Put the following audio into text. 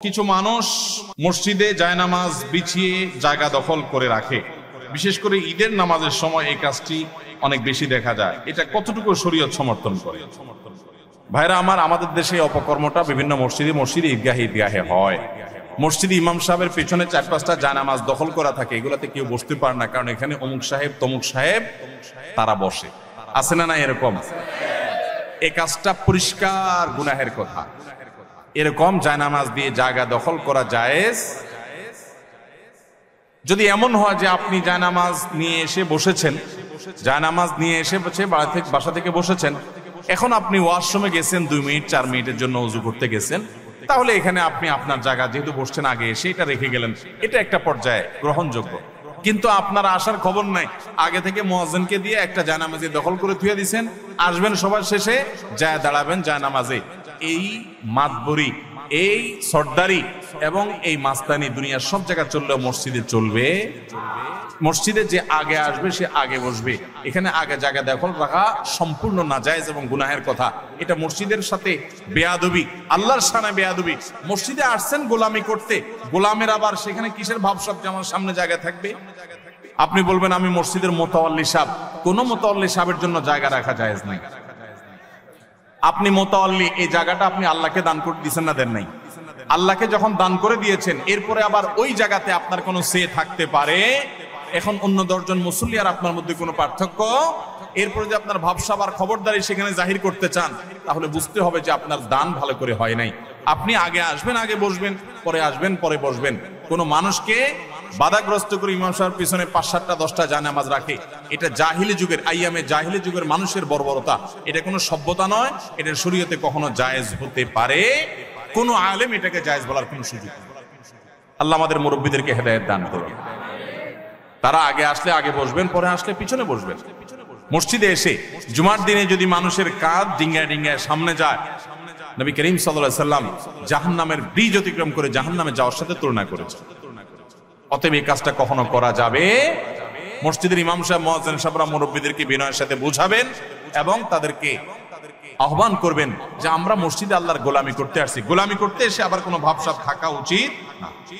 কিছু মানুষ মসজিদে জায়নামাজ বিছিয়ে জায়গা দখল করে রাখে, বিশেষ করে ঈদের নামাজের সময় এই কাজটি অনেক বেশি দেখা যায়। এটা কতটুকু শরীয়ত সমর্থন করে? ভাইরা আমার, আমাদের দেশে অপকর্মটা বিভিন্ন মসজিদে ঈদগাহে হয়। মসজিদে ইমাম সাহেবের পেছনে 4-5টা জায়নামাজ দখল করা থাকে, এগুলাতে কেউ বসতে পারে না, কারণ এখানে অমুক সাহেব তমুক সাহেব তারা বসে। আছে না না এরকম? এই কাজটা পরিষ্কার গুনাহের কথা। এরকম জায়নামাজ দিয়ে জায়গা দখল করা জায়েজ। যদি এমন হয় যে আপনি জায়নামাজ নিয়ে এসে বসেছেন, জায়নামাজ নিয়ে এসে বাসা থেকে বসেছেন, এখন আপনি ওয়াশরুমে গেছেন 2 মিনিট 4 মিনিটের জন্য ওযু করতে গেছেন, তাহলে এখানে আপনি আপনার জায়গা যেহেতু বসছেন আগে এসে এটা রেখে গেলেন, এটা একটা পর্যায়ে গ্রহণযোগ্য। কিন্তু আপনার আসার খবর নাই, আগে থেকে মুয়াজ্জিনকে দিয়ে একটা জায়নামাজে দখল করে থুয়ে দিয়েছেন, আসবেন সবার শেষে যায় দাঁড়াবেন জায়নামাজে। এই মাতবরি, এই সর্দারি এবং এই মাস্তানি দুনিয়ার সব জায়গায় চললেও মসজিদে চলবে? মসজিদে যে আগে আসবে সে আগে বসবে, এখানে আগে জায়গা দখল রাখা সম্পূর্ণ নাজায়েজ এবং গুনাহের কথা। এটা মসজিদের সাথে বেয়াদবি, আল্লাহর শানে বেয়াদবি। মসজিদে আসছেন গোলামি করতে, গোলামের আবার সেখানে কিসের ভাবসাব যে আমার সামনে জায়গা থাকবে? আপনি বলবেন আমি মসজিদের মুতাওয়াল্লি সাহেব, কোন মুতাওয়াল্লি সাহেবের জন্য জায়গা রাখা জায়েজ নাই। আপনি মুতাওয়াল্লি, এই জায়গাটা আপনি আল্লাহকে দান করে দিয়েছেন না দেন নাই? আল্লাহকে যখন দান করে দিয়েছেন, এরপরে আবার ওই জায়গাতে আপনার কোনো সে থাকতে পারে? এখন অন্য 10 জন মুসল্লি আর আপনার মধ্যে কোনো পার্থক্য? এরপরে যে আপনার ভাবসাব আর খবরদারি সেখানে জাহির করতে চান, তাহলে বুঝতে হবে যে আপনার দান ভালো করে হয় নাই। আপনি আগে আসবেন, আগে বসবেন, পরে আসবেন, পরে বসবেন। কোন মানুষকে বাধাগ্রস্ত করে ইমাম সাহেবের পিছনে 5-7টা 10টা জায়নামাজ রাখে, এটা জাহিলি যুগের, আইয়ামে জাহিলি যুগের মানুষের বর্বরতা। এটা কোনো সভ্যতা নয়, এটা শরীয়তে কখনো জায়েজ হতে পারে। কোন আলেম এটাকে জায়েজ বলার কোনো সুযোগ নেই। আল্লাহ আমাদের মুরব্বীদেরকে হেদায়েত দান করুন। তারা আগে আসলে আগে বসবেন, পরে আসলে পিছনে বসবেন। মসজিদে এসে জুমার দিনে যদি মানুষের কাঁধ ডিঙ্গায় ডিঙ্গায় সামনে যায়, নবী করিম সাল্লাল্লাহু আলাইহি সাল্লাম জাহান্নামের ব্রিজ অতিক্রম করে জাহান্নামে যাওয়ার সাথে তুলনা করেছে। অতএব এই কাজটা কখনো করা যাবে? মসজিদের ইমাম সাহেব, মুয়াজ্জিন সাহেবরা মুরব্বীদেরকে বিনয়ের সাথে বুঝাবেন এবং তাদেরকে আহ্বান করবেন যে আমরা মসজিদে আল্লাহর গোলামি করতে আসছি, গোলামি করতে এসে আবার কোনো ভাবসাব থাকা উচিত না।